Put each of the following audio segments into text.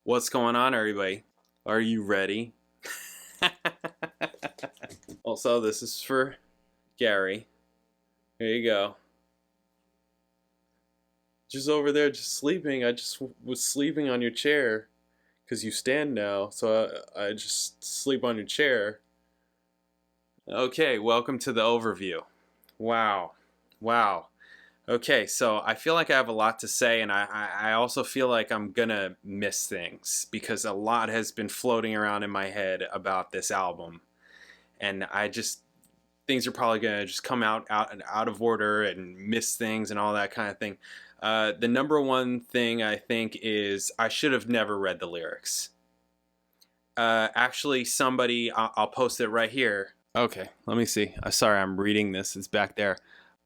What's going on, everybody? Are you ready? Also, this is for Gary. Here you go. Just over there, just sleeping. I just was sleeping on your chair because you stand now, so I just sleep on your chair. Okay, welcome to the overview. Wow. Okay, so I feel like I have a lot to say, and I also feel like I'm gonna miss things because a lot has been floating around in my head about this album, and things are probably gonna just come out of order and miss things and all that kind of thing. The number one thing I think is I should have never read the lyrics. Actually, I'll post it right here. Okay, let me see. Sorry, I'm reading this. It's back there.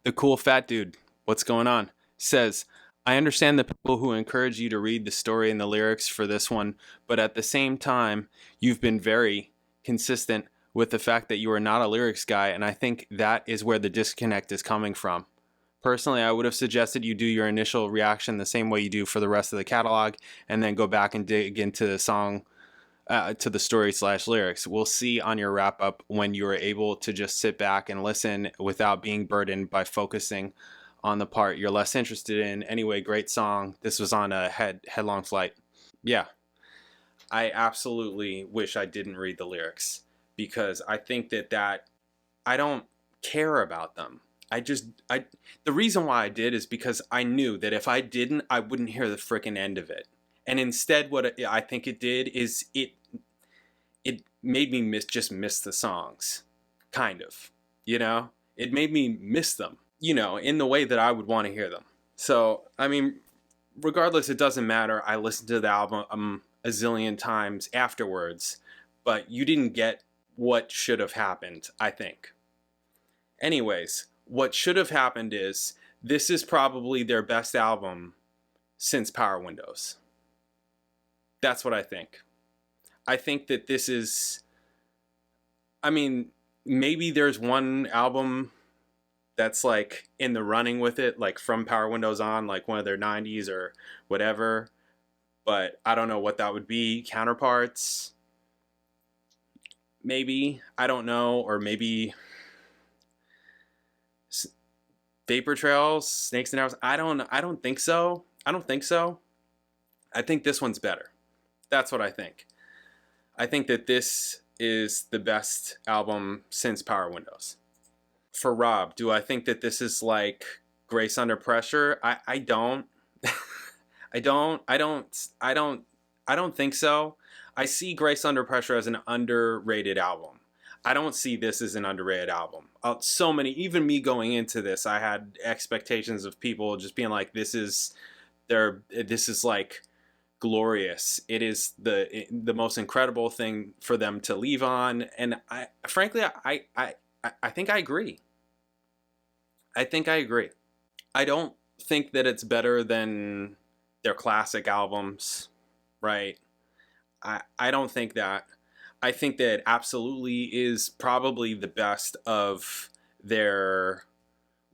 The cool fat dude. What's going on? Says, I understand the people who encourage you to read the story and the lyrics for this one, but at the same time, you've been very consistent with the fact that you are not a lyrics guy, and I think that is where the disconnect is coming from. Personally, I would have suggested you do your initial reaction the same way you do for the rest of the catalog, and then go back and dig into the song, to the story/lyrics. We'll see on your wrap up when you are able to just sit back and listen without being burdened by focusing on the part you're less interested in. Anyway, great song. This was on a Headlong Flight. Yeah, I absolutely wish I didn't read the lyrics because I think that I don't care about them. The reason why I did is because I knew that if I didn't, I wouldn't hear the frickin' end of it. And instead, what I think it did is it made me miss the songs, kind of. It made me miss them. In the way that I would want to hear them. So, I mean, regardless, it doesn't matter. I listened to the album a zillion times afterwards, but you didn't get what should have happened, I think. Anyways, what should have happened is this is probably their best album since Power Windows. That's what I think. I think that this is, maybe there's one album that's like in the running with it, like from Power Windows on, like one of their 90s or whatever. But I don't know what that would be. Counterparts? Maybe. I don't know. Or maybe Vapor Trails, Snakes and Arrows. I don't think so. I think this one's better. That's what I think. I think that this is the best album since Power Windows. For Rob, do I think that this is like Grace Under Pressure? I don't. I don't think so. I see Grace Under Pressure as an underrated album. I don't see this as an underrated album. Even me going into this, I had expectations of people just being like, this is like glorious. It is the most incredible thing for them to leave on. And I think I agree. I don't think that it's better than their classic albums, right? I don't think that. I think that it absolutely is probably the best of their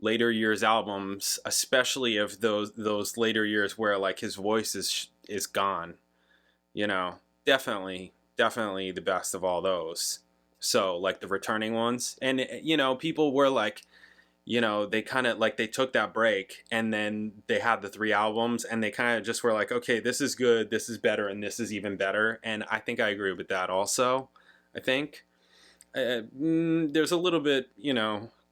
later years albums, especially of those later years where like his voice is gone. Definitely the best of all those. So like the returning ones, and people were like, they kind of like, they took that break and then they had the 3 albums and they kind of just were like, okay, this is good, this is better, and this is even better. And I think I agree with that also. I think there's a little bit,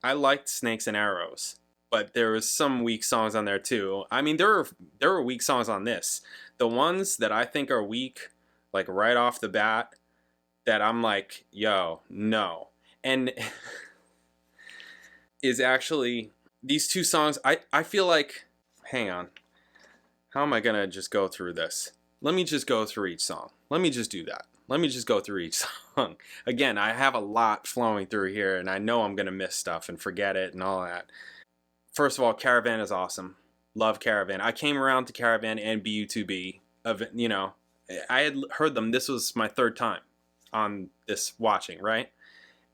I liked Snakes and Arrows, but there was some weak songs on there too. I mean, there were weak songs on this. The ones that I think are weak, like right off the bat, that I'm like, yo, no. And is actually these 2 songs. I feel like, hang on, how am I gonna just go through this? Let me just go through each song. Let me just do that. Let me just go through each song. Again, I have a lot flowing through here, and I know I'm gonna miss stuff and forget it and all that. First of all, Caravan is awesome. Love Caravan. I came around to Caravan and BU2B. I had heard them. This was my 3rd time on this watching, right?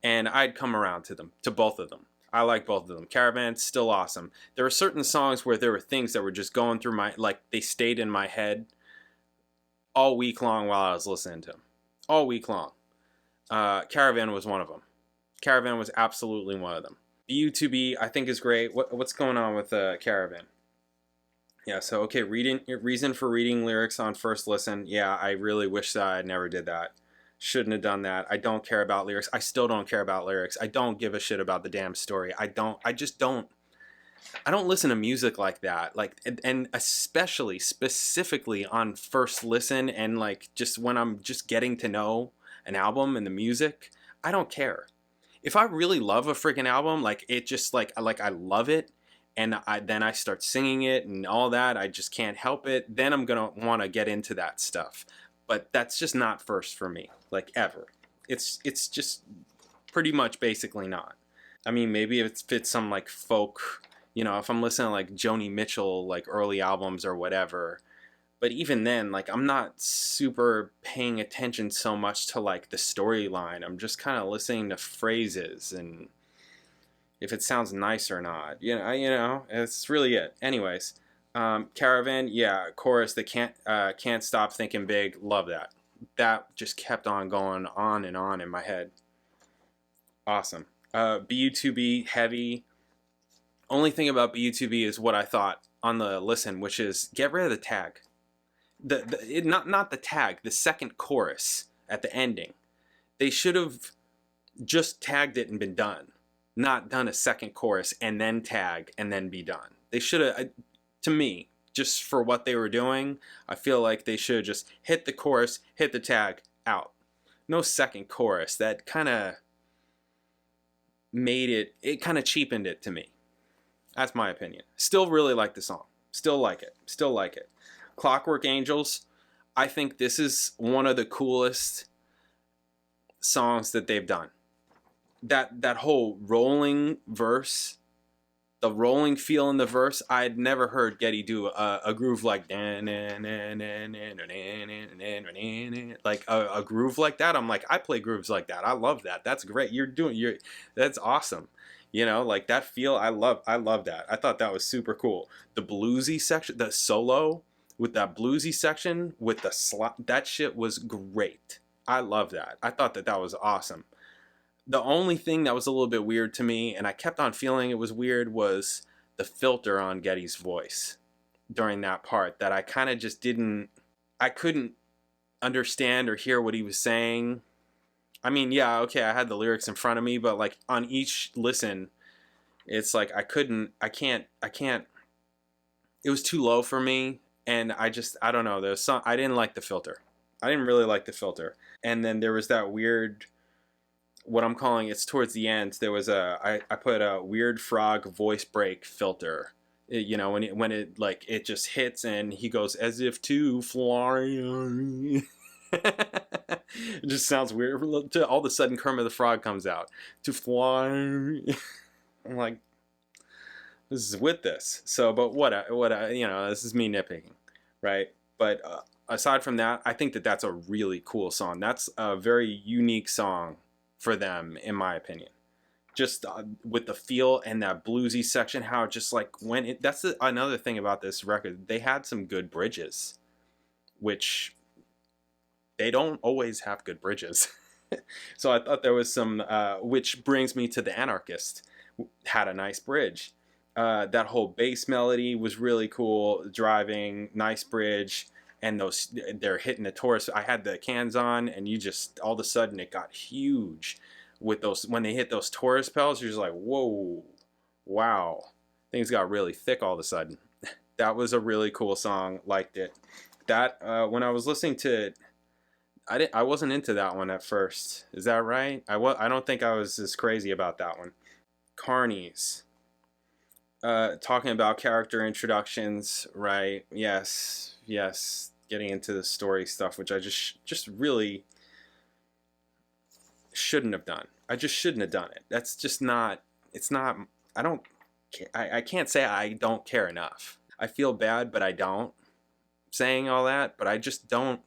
And I'd come around to both of them. I like both of them. Caravan's still awesome. There were certain songs where there were things that were just going through they stayed in my head all week long while I was listening to him. All week long. Caravan was one of them. Caravan was absolutely one of them. BU2B, I think, is great. What's going on with Caravan? Yeah, so, okay, reason for reading lyrics on first listen. Yeah, I really wish that I never did that. Shouldn't have done that. I don't care about lyrics. I still don't care about lyrics. I don't give a shit about the damn story. I don't listen to music like that. Like, and especially, specifically on first listen and like just when I'm just getting to know an album and the music, I don't care. If I really love a freaking album, like it just like I love it, and then I start singing it and all that, I just can't help it, then I'm going to want to get into that stuff. But that's just not first for me, like ever. It's just pretty much basically not. I mean, maybe if it's some like folk, you know, if I'm listening to like Joni Mitchell, like early albums or whatever. But even then, like I'm not super paying attention so much to like the storyline. I'm just kind of listening to phrases and if it sounds nice or not. You know, it's really it. Anyways, Caravan, yeah, chorus, they can't stop thinking big. Love that. That just kept on going on and on in my head. Awesome. BU2B, heavy. Only thing about BU2B is what I thought on the listen, which is get rid of the tag. Not the tag, the second chorus at the ending. They should have just tagged it and been done. Not done a second chorus and then tag and then be done. They should have, to me, just for what they were doing, I feel like they should have just hit the chorus, hit the tag, out. No second chorus. That kind of made it kind of cheapened it to me. That's my opinion. Still really like the song. Still like it. Clockwork Angels, I think this is one of the coolest songs that they've done. That whole rolling verse, the rolling feel in the verse, I'd never heard Geddy do a groove like like a groove like that. I'm like, I play grooves like that. I love that. That's great. That's awesome. You know, like that feel, I love that. I thought that was super cool. The bluesy section, the solo with that bluesy section with the slot, that shit was great. I love that. I thought that was awesome. The only thing that was a little bit weird to me, and I kept on feeling it was weird, was the filter on Geddy's voice during that part, that I kind of just I couldn't understand or hear what he was saying. I mean, yeah, okay, I had the lyrics in front of me, but like on each listen, it's like I can't, it was too low for me, and I don't know, I didn't like the filter. I didn't really like the filter. And then there was that weird, what I'm calling, it's towards the end, there was I put a weird frog voice break filter. You know, when it like it just hits and he goes as if to fly. It just sounds weird. All of a sudden Kermit the Frog comes out. To fly. I'm like, this is with this. So, but what you know, this is me nitpicking, right? But aside from that, I think that that's a really cool song. That's a very unique song for them, in my opinion. Just with the feel and that bluesy section, how it just like that's another thing about this record. They had some good bridges, which they don't always have good bridges. So I thought there was some, which brings me to The Anarchist, had a nice bridge. That whole bass melody was really cool, driving, nice bridge, and they're hitting the chorus. I had the cans on, and you just, all of a sudden it got huge with those, when they hit those chorus pedals, you're just like, whoa, wow. Things got really thick all of a sudden. That was a really cool song, liked it. That, when I was listening to it, I wasn't into that one at first. Is that right? I don't think I was as crazy about that one. Carnies. Talking about character introductions, right? Yes. Getting into the story stuff, which I just really shouldn't have done. I just shouldn't have done it. That's just not, it's not, I can't say I don't care enough. I feel bad, but I don't. Saying all that, but I just don't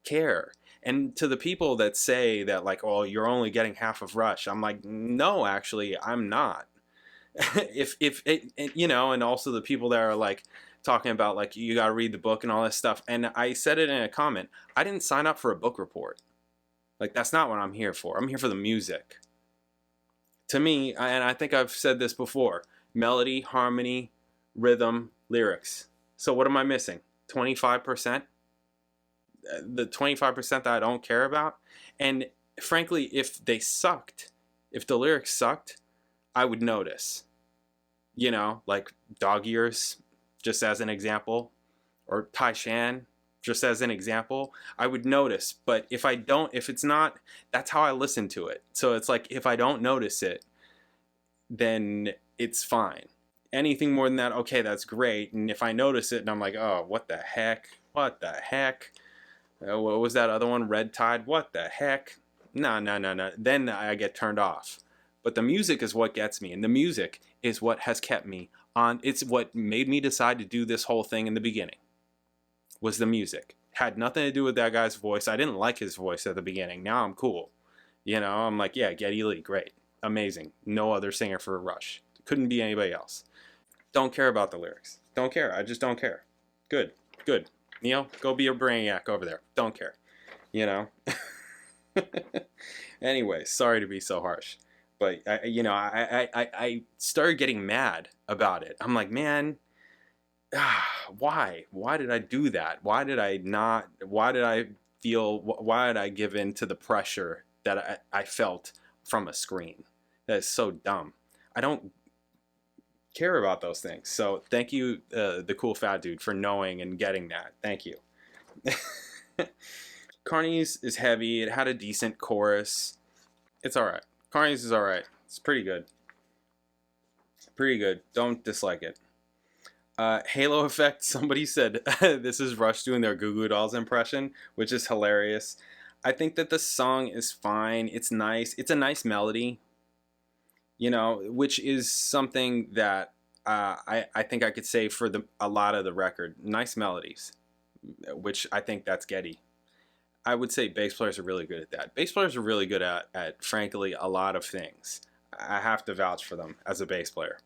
care. And to the people that say that, like, oh, you're only getting half of Rush, I'm like, no, actually, I'm not. if it, you know, and also the people that are like, talking about like you got to read the book and all this stuff. And I said it in a comment. I didn't sign up for a book report. Like, that's not what I'm here for. I'm here for the music. To me, and I think I've said this before, melody, harmony, rhythm, lyrics. So what am I missing? 25%? The 25% that I don't care about? And frankly, if they sucked, if the lyrics sucked, I would notice. You know, like Dog Ears, just as an example, or Tai Shan, just as an example, I would notice. But if I don't, if it's not, that's how I listen to it. So it's like, if I don't notice it, then it's fine. Anything more than that, okay, that's great. And if I notice it and I'm like, oh, what the heck? What the heck? What was that other one? Red Tide? What the heck? No. Then I get turned off. But the music is what gets me. And the music is what has kept me on. It's what made me decide to do this whole thing in the beginning. Was the music. Had nothing to do with that guy's voice. I didn't like his voice at the beginning. Now I'm cool. You know, I'm like, yeah, Geddy Lee, great. Amazing. No other singer for Rush. Couldn't be anybody else. Don't care about the lyrics. Don't care. I just don't care. Good. Neil, go be a brainiac over there. Don't care. You know? Anyway, sorry to be so harsh. But, I started getting mad about it. I'm like, man, why? Why did I do that? Why did I give in to the pressure that I felt from a screen? That is so dumb. I don't care about those things. So thank you, the cool fat dude, for knowing and getting that. Thank you. Carney's is heavy. It had a decent chorus. It's alright. Carney's is alright. It's pretty good. Pretty good. Don't dislike it. Halo Effect, somebody said this is Rush doing their Goo Goo Dolls impression, which is hilarious. I think that the song is fine. It's nice. It's a nice melody, you know, which is something that I think I could say for a lot of the record. Nice melodies, which I think that's Geddy. I would say bass players are really good at that. Bass players are really good at frankly, a lot of things. I have to vouch for them as a bass player.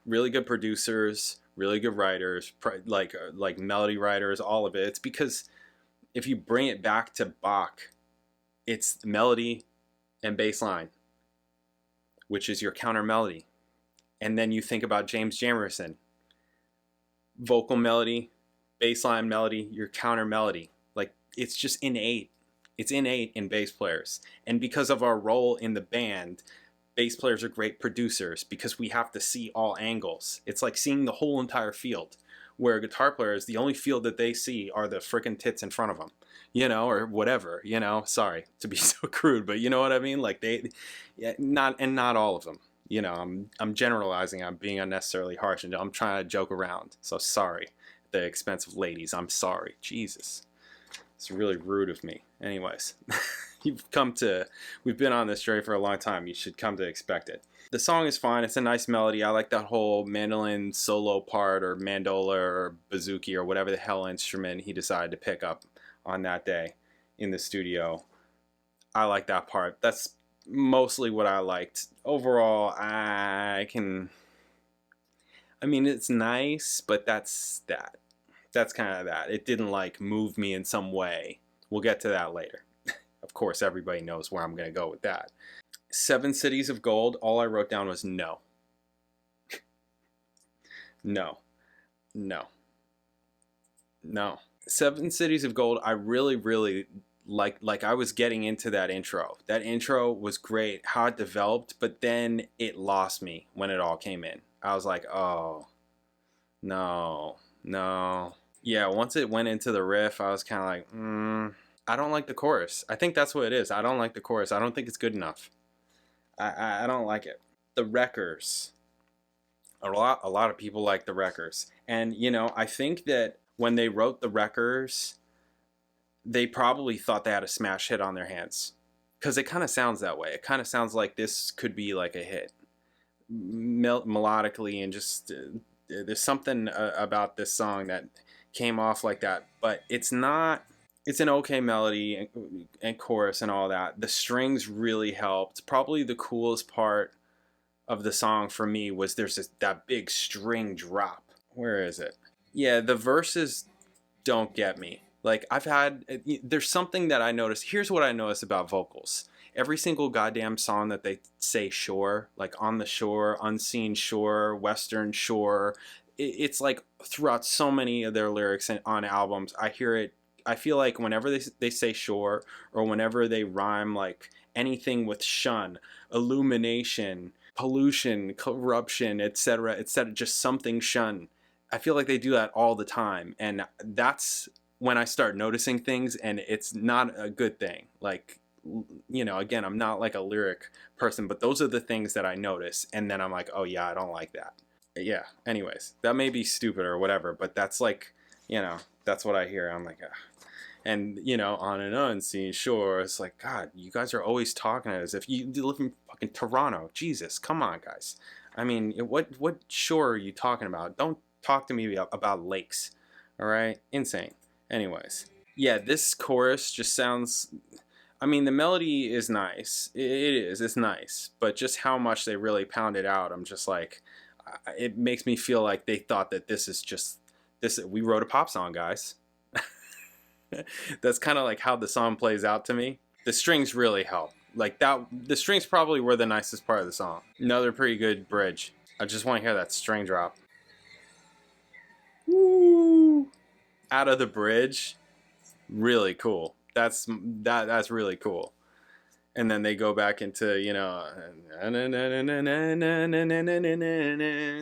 Really good producers, really good writers, like melody writers, all of it. It's because if you bring it back to Bach, it's melody and bass line, which is your counter melody. And then you think about James Jamerson, vocal melody, bass line melody, your counter melody. Like, it's just innate. It's innate in bass players. And because of our role in the band, bass players are great producers because we have to see all angles. It's like seeing the whole entire field, where guitar players, the only field that they see are the frickin' tits in front of them, you know, or whatever, you know. Sorry to be so crude, but you know what I mean? Like not all of them. You know, I'm generalizing. I'm being unnecessarily harsh, and I'm trying to joke around. So sorry, at the expense of ladies. I'm sorry. Jesus, it's really rude of me. Anyways. We've been on this journey for a long time. You should come to expect it. The song is fine. It's a nice melody. I like that whole mandolin solo part, or mandola or bouzouki or whatever the hell instrument he decided to pick up on that day in the studio. I like that part. That's mostly what I liked. Overall, it's nice, but that's that. That's kind of that. It didn't like move me in some way. We'll get to that later. Of course, everybody knows where I'm going to go with that. 7 Cities of Gold, all I wrote down was no. No. 7 Cities of Gold, I really like I was getting into that intro. That intro was great, how it developed, but then it lost me when it all came in. I was like, oh, no. Yeah, once it went into the riff, I was kind of like, I don't like the chorus. I think that's what it is. I don't like the chorus. I don't think it's good enough. I don't like it. The Wreckers. A lot of people like the Wreckers. And, you know, I think that when they wrote the Wreckers, they probably thought they had a smash hit on their hands. Because it kind of sounds that way. It kind of sounds like this could be like a hit. Melodically, and just there's something about this song that came off like that. But it's not... It's an okay melody and chorus and all that. The strings really helped. Probably the coolest part of the song for me was that big string drop. Where is it? Yeah, the verses don't get me. Like there's something that I noticed. Here's what I noticed about vocals. Every single goddamn song that they say shore, like on the shore, unseen shore, western shore, it's like throughout so many of their lyrics and on albums, I hear it. I feel like whenever they say shore, or whenever they rhyme like anything with shun, illumination, pollution, corruption, etc., etc., just something shun. I feel like they do that all the time, and that's when I start noticing things, and it's not a good thing. Like, again, I'm not like a lyric person, but those are the things that I notice, and then I'm like, oh yeah, I don't like that. Yeah. Anyways, that may be stupid or whatever, but that's like, that's what I hear. I'm like, ugh. And on an unseen shore, it's like, God, you guys are always talking as if you live in fucking Toronto. Jesus, come on, guys. I mean, what shore are you talking about? Don't talk to me about lakes. All right, insane. Anyways, yeah, this chorus just sounds. I mean, the melody is nice. It is. It's nice, but just how much they really pound it out, I'm just like, it makes me feel like they thought that this is just this. We wrote a pop song, guys. That's kind of like how the song plays out to me. The strings really help. Like that, the strings probably were the nicest part of the song. Another pretty good bridge. I just want to hear that string drop. Woo! Out of the bridge, really cool. That's really cool. And then they go back into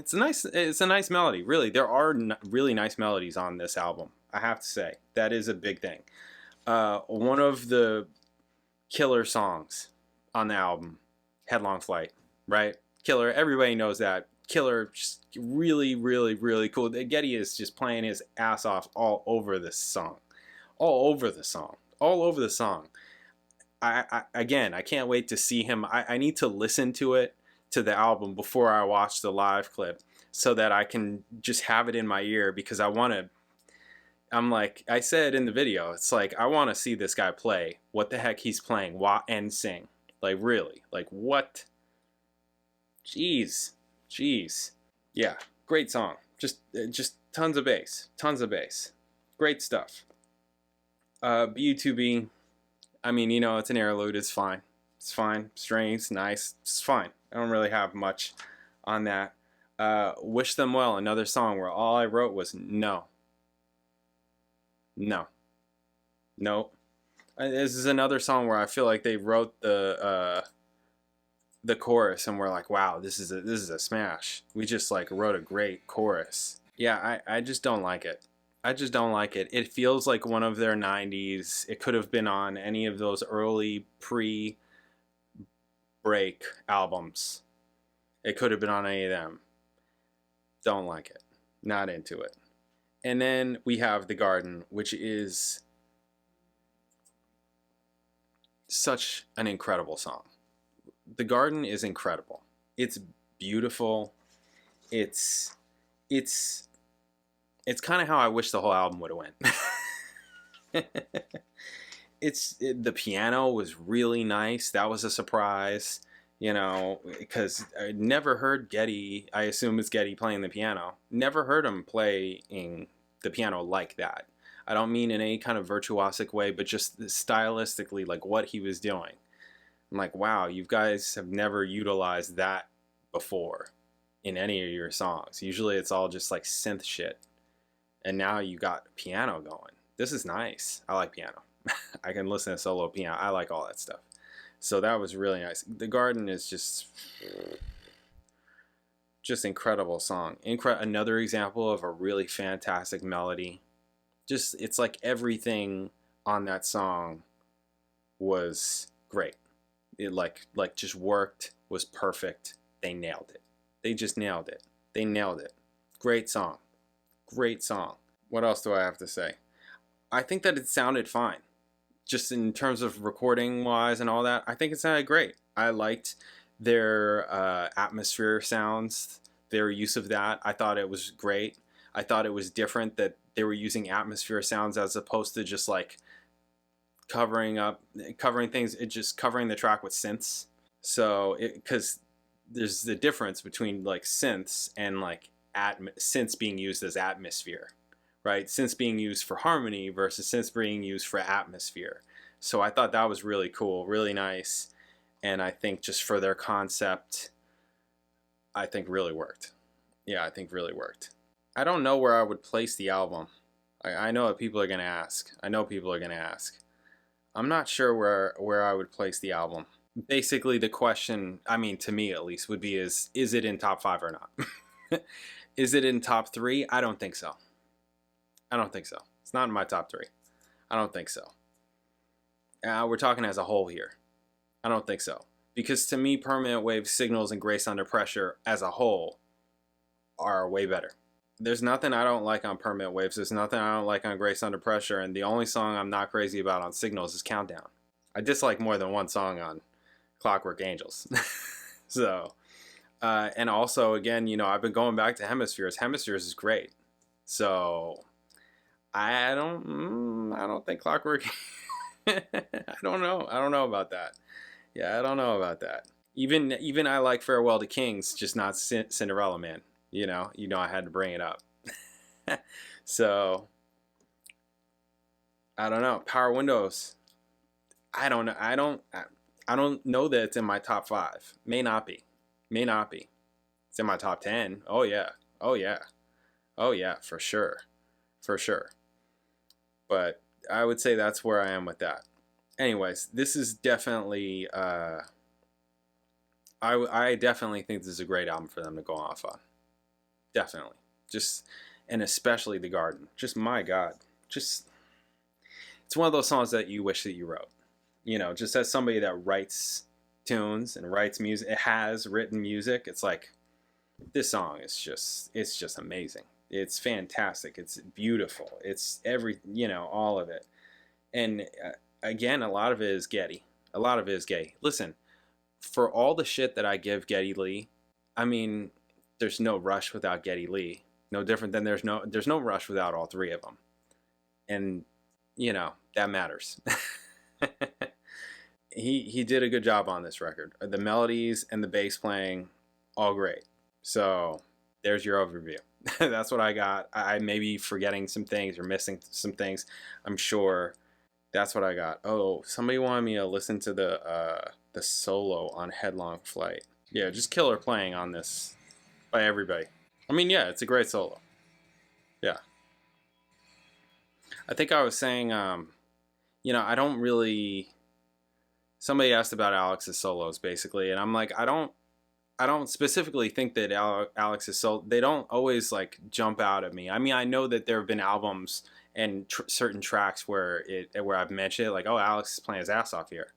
it's a nice melody. Really, there are really nice melodies on this album. I have to say that is a big thing. One of the killer songs on the album, Headlong Flight, right? Killer. Everybody knows that. Killer, just really, really, really cool. Geddy is just playing his ass off all over this song, all over the song, all over the song. Again, I can't wait to see him. I need to listen to the album before I watch the live clip, so that I can just have it in my ear, because I'm like I said in the video, it's like I want to see this guy play what the heck he's playing and sing. Like, really, like what? Jeez. Yeah, great song. Just tons of bass, great stuff. Bu2b, I mean, it's an interlude. It's fine. Strings, nice. It's fine. I don't really have much on that. Wish Them Well, another song where all I wrote was no. This is another song where I feel like they wrote the chorus and we're like, wow, this is a smash. We just like wrote a great chorus. Yeah, I just don't like it. It feels like one of their 90s. It could have been on any of those early pre-break albums. It could have been on any of them. Don't like it. Not into it. And then we have The Garden, which is such an incredible song. The Garden is incredible. It's beautiful. It's kind of how I wish the whole album would have went. The piano was really nice. That was a surprise, because I never heard Geddy. I assume it's Geddy playing the piano. Never heard him playing the piano like that. I don't mean in any kind of virtuosic way, but just stylistically, like what he was doing. I'm like, wow, you guys have never utilized that before in any of your songs. Usually it's all just like synth shit. And now you got piano going. This is nice. I like piano. I can listen to solo piano. I like all that stuff. So that was really nice. The Garden is just incredible song. Another example of a really fantastic melody. It's like everything on that song was great. It like just worked, was perfect. They nailed it. They just nailed it. They nailed it. Great song. What else do I have to say? I think that it sounded fine. Just in terms of recording wise and all that, I think it sounded great. I liked their atmosphere sounds, their use of that. I thought it was great. I thought it was different that they were using atmosphere sounds as opposed to just like covering things, just covering the track with synths. So because there's the difference between like synths and like synths being used as atmosphere. right? Synths being used for harmony versus synths being used for atmosphere. So I thought that was really cool, really nice. And I think just for their concept, I think really worked. Yeah, I think really worked. I don't know where I would place the album. I know what people are going to ask. I know people are going to ask. I'm not sure where I would place the album. Basically, the question, I mean, to me at least, would be is it in top 5 or not? Is it in top 3? I don't think so. I don't think so. It's not in my top 3. I don't think so. We're talking as a whole here. I don't think so. Because to me, Permanent Wave, Signals, and Grace Under Pressure as a whole are way better. There's nothing I don't like on Permanent Waves. There's nothing I don't like on Grace Under Pressure. And the only song I'm not crazy about on Signals is Countdown. I dislike more than one song on Clockwork Angels. So, and also, again, you know, I've been going back to Hemispheres. Hemispheres is great. So, I don't think Clockwork... I don't know about that. Yeah, I don't know about that. Even I like Farewell to Kings, just not Cinderella Man. You know, I had to bring it up. So, I don't know. Power Windows. I don't know. I don't know that it's in my top 5. May not be. It's in my top 10. Oh yeah. Oh yeah, for sure. But I would say that's where I am with that. Anyways, this is definitely I definitely think this is a great album for them to go off on. Definitely. And especially The Garden. Just, my God. It's one of those songs that you wish that you wrote. You know, just as somebody that writes tunes and writes music, it has written music. It's like, this song is just amazing. It's fantastic. It's beautiful. It's all of it. And again, a lot of it is Geddy. Listen, for all the shit that I give Geddy Lee, I mean, there's no Rush without Geddy Lee. No different than there's no Rush without all 3 of them. And, that matters. He did a good job on this record. The melodies and the bass playing, all great. So there's your overview. That's what I got. I may be forgetting some things or missing some things. I'm sure that's what I got. Oh, somebody wanted me to listen to the solo on Headlong Flight. Yeah, just killer playing on this by everybody. I mean, yeah, it's a great solo. Yeah. I think I was saying, I don't really... Somebody asked about Alex's solos, basically, and I'm like, I don't specifically think that Alex's solo, they don't always like jump out at me. I mean, I know that there have been albums and certain tracks where I've mentioned it, like, oh, Alex is playing his ass off here.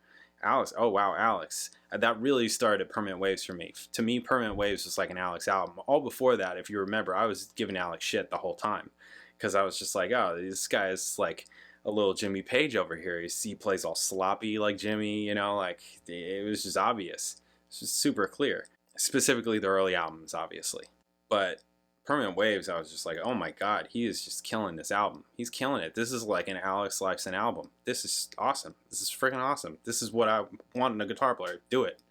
Alex, oh wow, Alex. That really started Permanent Waves for me. To me, Permanent Waves was like an Alex album. All before that, if you remember, I was giving Alex shit the whole time because I was just like, oh, this guy is like a little Jimmy Page over here. He plays all sloppy like Jimmy, like it was just obvious. It's just super clear. Specifically the early albums, obviously. But Permanent Waves, I was just like, oh my God, he is just killing this album. He's killing it. This is like an Alex Lifeson album. This is awesome. This is freaking awesome. This is what I want in a guitar player. Do it.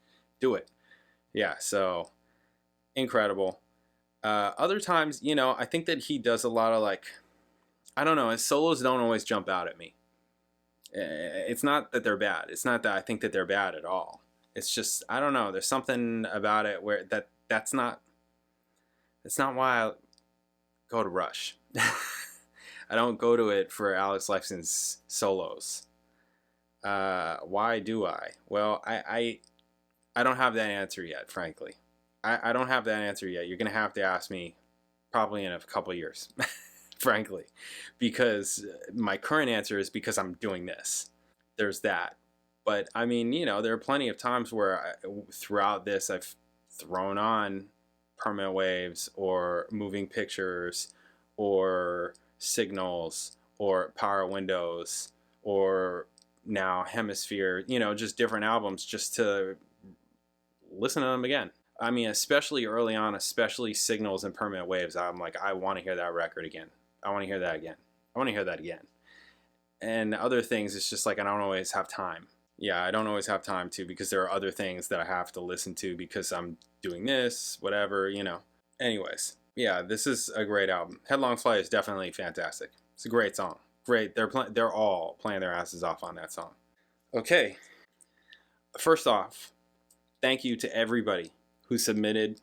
Yeah, so incredible. Other times, I think that he does a lot of like, I don't know, his solos don't always jump out at me. It's not that they're bad. It's not that I think that they're bad at all. It's just, I don't know, there's something about it where that's not why I go to Rush. I don't go to it for Alex Lifeson's solos. Why do I? Well, I don't have that answer yet, frankly. I don't have that answer yet. You're going to have to ask me probably in a couple of years, frankly. Because my current answer is because I'm doing this. There's that. But, I mean, there are plenty of times where throughout this I've thrown on Permanent Waves or Moving Pictures or Signals or Power Windows or now Hemisphere, just different albums just to listen to them again. I mean, especially early on, especially Signals and Permanent Waves, I'm like, I want to hear that record again. I want to hear that again. And other things, it's just like I don't always have time. Yeah, I don't always have time to because there are other things that I have to listen to because I'm doing this, whatever, Anyways, Yeah, this is a great album. Headlong Flight is definitely fantastic. It's a great song. Great. They're all playing their asses off on that song. Okay. First off, thank you to everybody who submitted.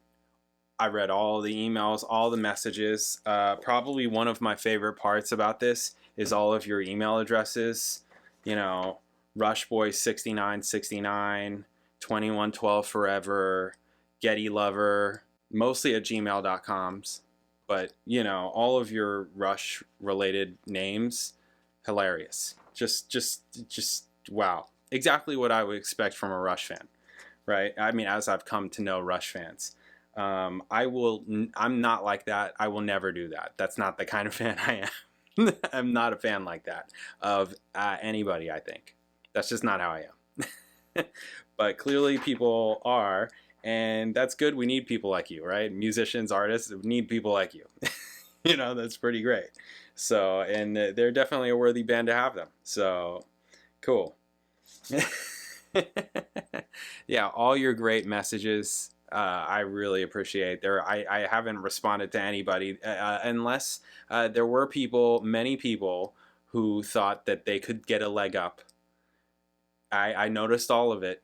I read all the emails, all the messages. Probably one of my favorite parts about this is all of your email addresses. You know, Rushboy6969, 2112 Forever, Getty Lover, mostly at gmail.coms. But, you know, all of your Rush related names, hilarious. Just wow. Exactly what I would expect from a Rush fan, right? I mean, as I've come to know Rush fans. I'm not like that. I will never do that. That's not the kind of fan I am. I'm not a fan like that of anybody, I think. That's just not how I am. But clearly people are, and that's good. We need people like you, right? Musicians, artists, we need people like you. You know, that's pretty great. So, and they're definitely a worthy band to have them. So, cool. Yeah, all your great messages. I really appreciate. I haven't responded to anybody unless there were many people who thought that they could get a leg up. I noticed all of it.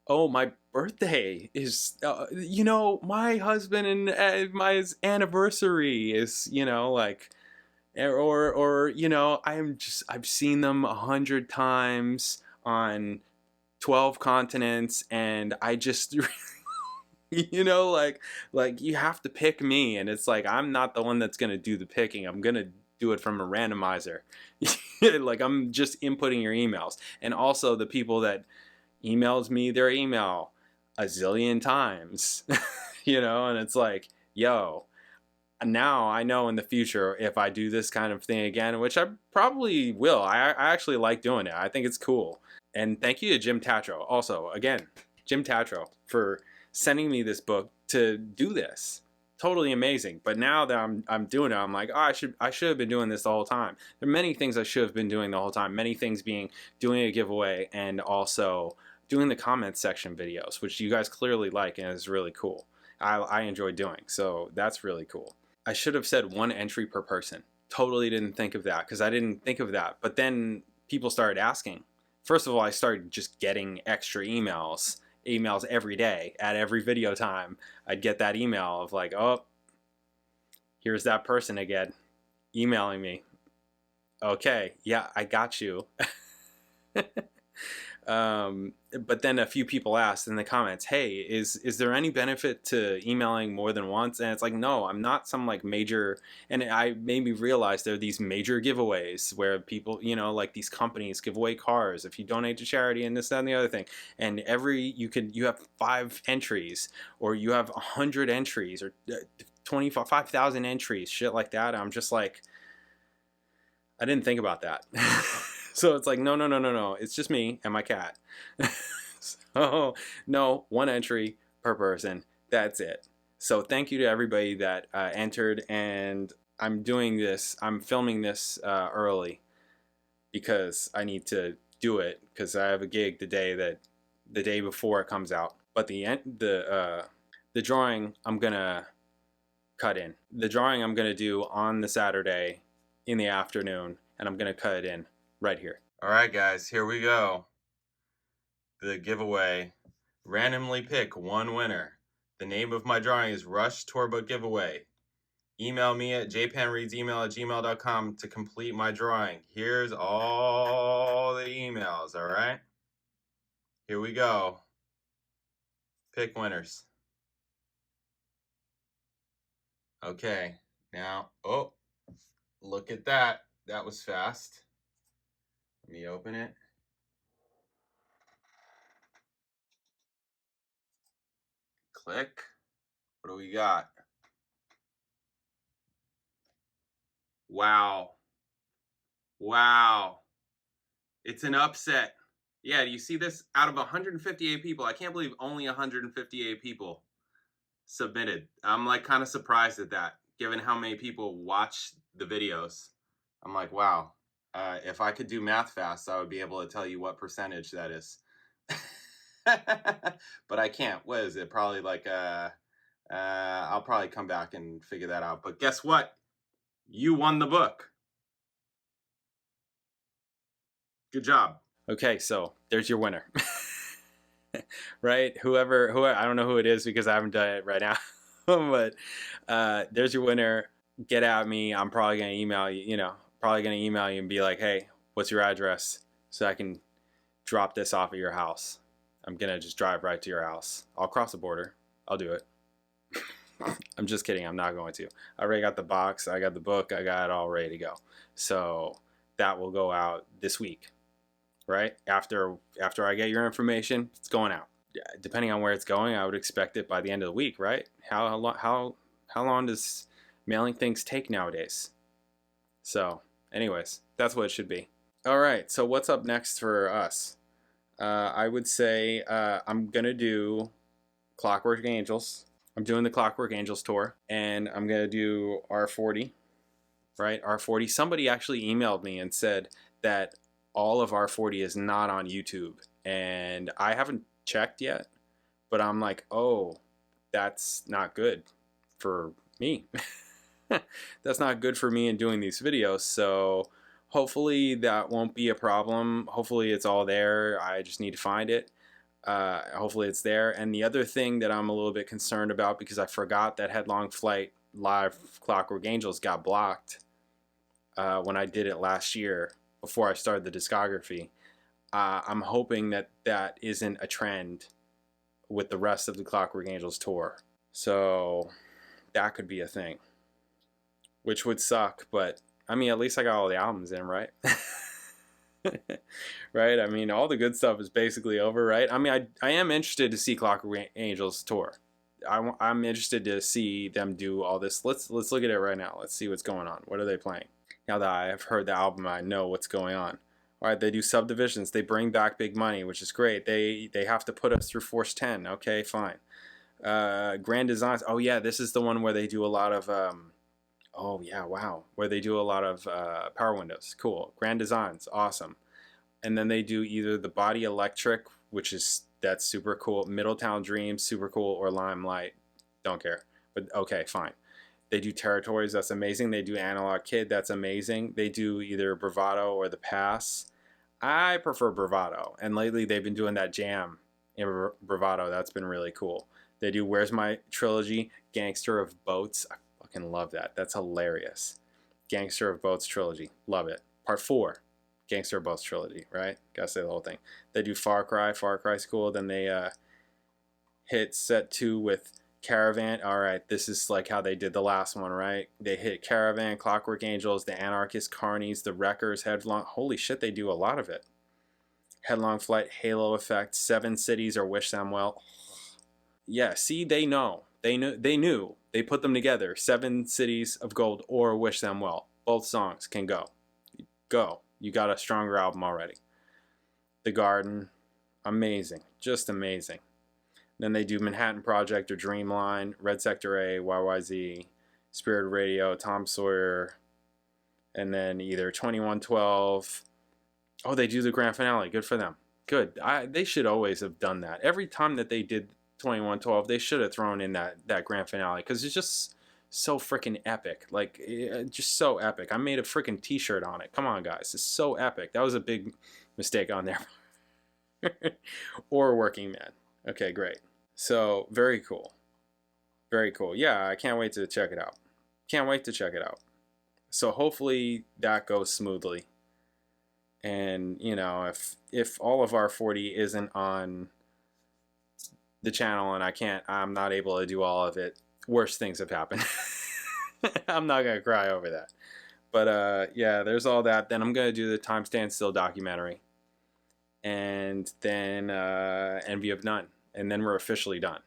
Oh, my birthday is, my husband and my anniversary is, like, or I've seen them 100 times on 12 continents, and I just like you have to pick me, and it's like I'm not the one that's gonna do the picking. I'm gonna do it from a randomizer. Like I'm just inputting your emails, and also the people that emails me their email a zillion times, and it's like, yo, now I know in the future if I do this kind of thing again, which I probably will. I actually like doing it. I think it's cool. And thank you to Jim Tatro. Also, again, Jim Tatro for sending me this book to do this. Totally amazing. But now that I'm doing it, I'm like, oh, I should have been doing this the whole time. There are many things I should have been doing the whole time. Many things being doing a giveaway and also doing the comments section videos, which you guys clearly like and is really cool. I enjoy doing. So that's really cool. I should have said one entry per person. Totally didn't think of that because I didn't think of that. But then people started asking. First of all, I started just getting extra emails every day at every video time. I'd get that email of like, oh, here's that person again emailing me. Okay, yeah, I got you. But then a few people asked in the comments, hey, is there any benefit to emailing more than once? And it's like, no, I'm not some like major, and I made me realize there are these major giveaways where people, like these companies give away cars if you donate to charity and this, that, and the other thing. And you have 5 entries, or you have 100 entries, or 25,000 entries, shit like that. I'm just like, I didn't think about that. So it's like, no. It's just me and my cat. So, no, 1 entry per person. That's it. So thank you to everybody that entered. And I'm filming this early because I need to do it because I have a gig the day before it comes out. But the drawing I'm gonna cut in. The drawing I'm gonna do on the Saturday in the afternoon, and I'm gonna cut it in right here. All right, guys, here we go. The giveaway. Randomly pick one winner. The name of my drawing is Rush Tourbook Giveaway. Email me at jpanreadsemail@gmail.com to complete my drawing. Here's all the emails, all right? Here we go. Pick winners. Okay, now, oh, look at that. That was fast. Let me open it. Click. What do we got? Wow. Wow. It's an upset. Yeah, do you see this? Out of 158 people, I can't believe only 158 people submitted. I'm like kind of surprised at that, given how many people watch the videos. I'm like, wow. If I could do math fast, I would be able to tell you what percentage that is. But I can't. What is it? Probably like I'll probably come back and figure that out. But guess what? You won the book. Good job. Okay, so there's your winner. Right? Whoever, I don't know who it is because I haven't done it right now. But there's your winner. Get at me. I'm probably going to email you, probably going to email you and be like, hey, what's your address? So I can drop this off at your house. I'm going to just drive right to your house. I'll cross the border. I'll do it. I'm just kidding. I'm not going to. I already got the box. I got the book. I got it all ready to go. So that will go out this week, right? After I get your information, it's going out. Depending on where it's going, I would expect it by the end of the week, right? How long does mailing things take nowadays? So, anyways, that's what it should be. All right. So what's up next for us? I would say I'm gonna do Clockwork Angels. I'm doing the Clockwork Angels tour, and I'm gonna do R40, right? R40. Somebody actually emailed me and said that all of R40 is not on YouTube, and I haven't checked yet, but I'm like, oh, that's not good for me. That's not good for me in doing these videos. So hopefully that won't be a problem. Hopefully it's all there. I just need to find it. Hopefully it's there. And the other thing that I'm a little bit concerned about, because I forgot that Headlong Flight live Clockwork Angels got blocked when I did it last year before I started the discography. I'm hoping that that isn't a trend with the rest of the Clockwork Angels tour. So that could be a thing, which would suck, but I mean, at least I got all the albums in, right? Right? I mean, all the good stuff is basically over, right? I mean, I am interested to see Clockwork Angels tour. I'm interested to see them do all this. Let's look at it right now. Let's see what's going on. What are they playing? Now that I've heard the album, I know what's going on. All right, they do subdivisions. They bring back Big Money, which is great. They have to put us through Force 10. Okay, fine. Grand Designs. Oh yeah, this is the one where they do a lot of oh yeah, wow, where they do a lot of power windows. Cool. Grand Designs, awesome. And then they do either the Body Electric, that's super cool. Middletown Dreams, super cool, or Limelight, don't care. But okay, fine. They do Territories, that's amazing. They do Analog Kid, that's amazing. They do either Bravado or The Pass. I prefer Bravado, and lately they've been doing that jam in Bravado. That's been really cool. They do Where's My Trilogy, Gangster of Boats. I fucking love that. That's hilarious. Gangster of Boats trilogy, love it. Part 4, Gangster of Boats trilogy, right? Gotta say the whole thing. They do Far Cry. Far Cry's cool. Then they hit set 2 with Caravan. All right, this is like how they did the last one, right? They hit Caravan, Clockwork Angels, the Anarchist Carnies, the Wreckers, Headlong. Holy shit, they do a lot of it. Headlong Flight, Halo Effect, 7 Cities, or Wish Them Well. Yeah, see, they know. They knew. They put them together. 7 Cities of Gold or Wish Them Well. Both songs can go. Go. You got a stronger album already. The Garden, amazing. Just amazing. Then they do Manhattan Project or Dreamline, Red Sector A, YYZ, Spirit Radio, Tom Sawyer, and then either 2112. Oh, they do the grand finale. Good for them. Good. They should always have done that. Every time that they did 2112, they should have thrown in that grand finale, because it's just so freaking epic. Like, just so epic. I made a freaking t-shirt on it. Come on, guys. It's so epic. That was a big mistake on there. Or Working Man. Okay, great. So, very cool. Very cool. Yeah, I can't wait to check it out. Can't wait to check it out. So hopefully that goes smoothly. And, if all of R40 isn't on the channel and I'm not able to do all of it, worse things have happened. I'm not going to cry over that. But, yeah, there's all that. Then I'm going to do the Time Stand Still documentary. And then Envy of None. And then we're officially done.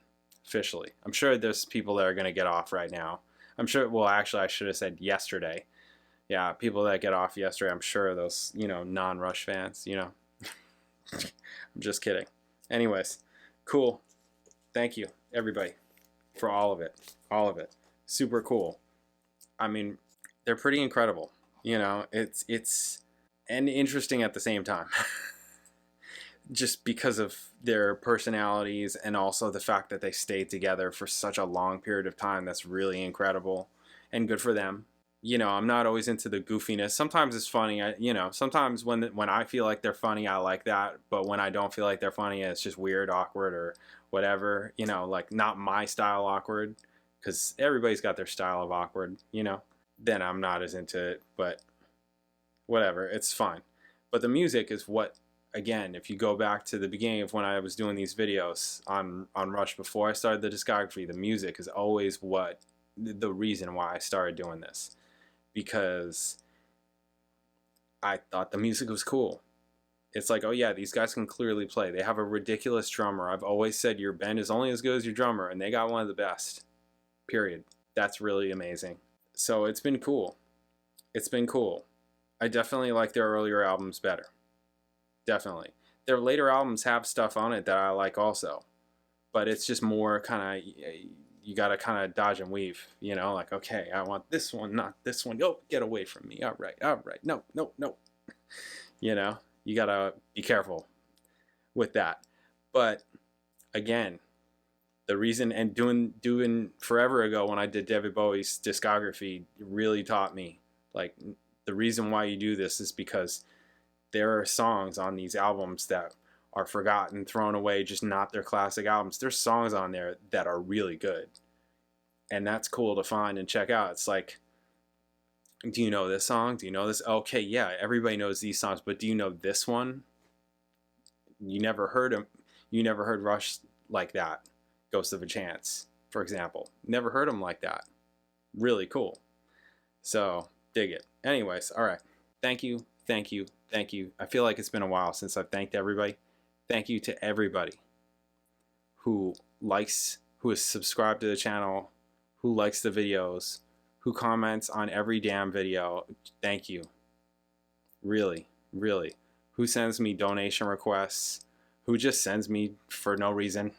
Officially. I'm sure there's people that are going to get off right now. I'm sure, well, actually, I should have said yesterday. Yeah, people that get off yesterday, I'm sure those, non-Rush fans, I'm just kidding. Anyways, cool. Thank you, everybody, for all of it. All of it. Super cool. I mean, they're pretty incredible. It's and interesting at the same time. just because of their personalities and also the fact that they stayed together for such a long period of time. That's really incredible and good for them. You know, I'm not always into the goofiness. Sometimes it's funny. Sometimes when I feel like they're funny, I like that. But when I don't feel like they're funny, it's just weird, awkward, or whatever. You know, like not my style awkward, because everybody's got their style of awkward. You know, then I'm not as into it. But whatever, it's fine. But the music is what. Again, if you go back to the beginning of when I was doing these videos on Rush before I started the discography, the music is always what the reason why I started doing this, because I thought the music was cool. It's like, oh yeah, these guys can clearly play. They have a ridiculous drummer. I've always said your band is only as good as your drummer, and they got one of the best. Period. That's really amazing. So it's been cool. It's been cool. I definitely like their earlier albums better. Definitely. Their later albums have stuff on it that I like also. But it's just more kind of, you got to kind of dodge and weave, you know, like, okay, I want this one, not this one. Go, get away from me. All right. No. You know, you got to be careful with that. But again, the reason, and doing forever ago when I did David Bowie's discography really taught me, like, the reason why you do this is because there are songs on these albums that are forgotten, thrown away, just not their classic albums. There's songs on there that are really good. And that's cool to find and check out. It's like, do you know this song? Do you know this? Okay, yeah, everybody knows these songs, but do you know this one? You never heard him. You never heard Rush like that. Ghost of a Chance, for example. Never heard him like that. Really cool. So, dig it. Anyways, all right. Thank you. I feel like it's been a while since I've thanked everybody. Thank you to everybody who is subscribed to the channel, who likes the videos, who comments on every damn video. Thank you. Really. Who sends me donation requests, who just sends me for no reason,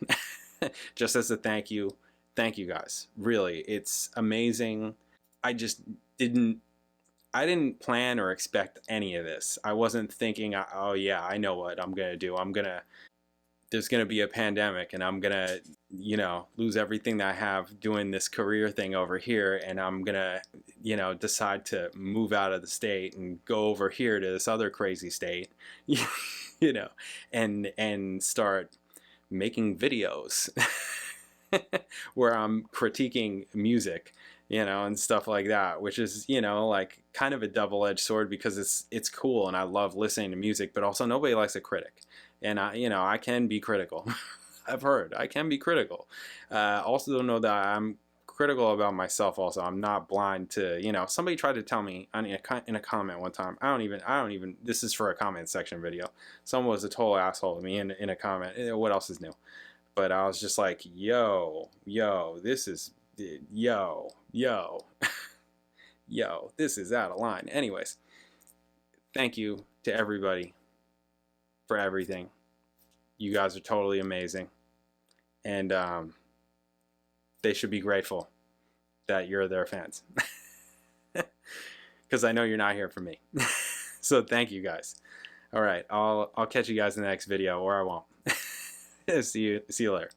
just as a thank you. Thank you guys. Really, it's amazing. I didn't plan or expect any of this. I wasn't thinking, oh yeah, I know what I'm going to do. There's going to be a pandemic and I'm going to, you know, lose everything that I have doing this career thing over here. And I'm going to, you know, decide to move out of the state and go over here to this other crazy state, you know, and start making videos where I'm critiquing music, you know, and stuff like that, which is, you know, like kind of a double-edged sword, because it's cool and I love listening to music, but also nobody likes a critic. And I can be critical. I've heard I can be critical. Also know that I'm critical about myself also. I'm not blind to, you know, somebody tried to tell me in a comment one time. I don't even, this is for a comment section video. Someone was a total asshole to me in a comment. What else is new? But I was just like, yo, this is, yo, this is out of line. Anyways, thank you to everybody for everything. You guys are totally amazing. And they should be grateful that you're their fans. Because I know you're not here for me. So thank you guys. All right, I'll catch you guys in the next video, or I won't. See you later.